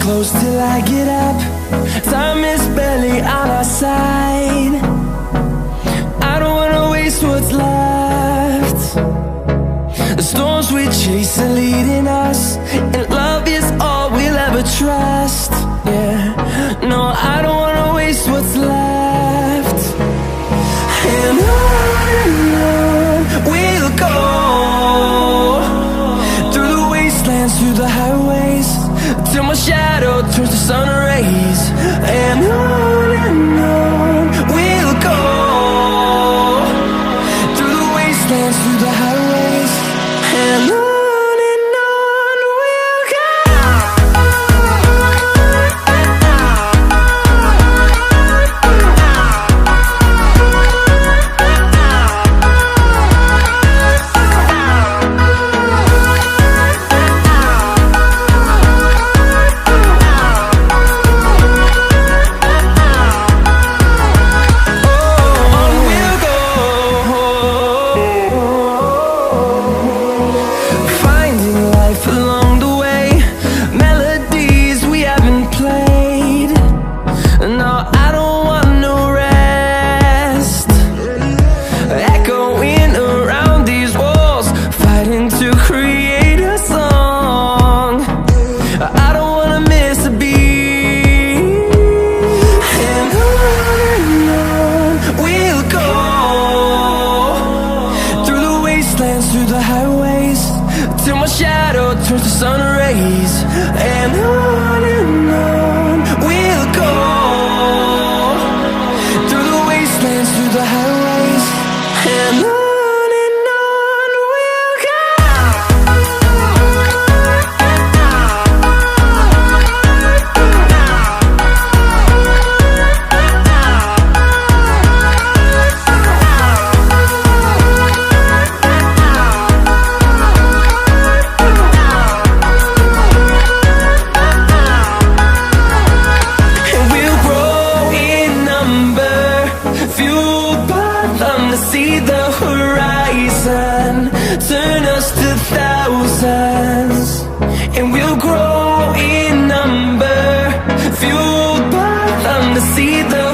close till I get up. Time is barely on our side. I don't wanna waste what's left. The storms we chase are leading us, and love is all we'll ever trust. Yeah, no, I don't wanna waste what's left. And on we'll go, through the wastelands, through the highways, till my shadow turns to sun rays. And on we'll go, through the wastelands, through the highways, and on we'll go. Through the highways, till my shadow turns to sun rays. And on we'll go, through the wastelands, through the highways, and on we'll go. See the horizon, turn us to thousands, and we'll grow in number, fueled by them to see the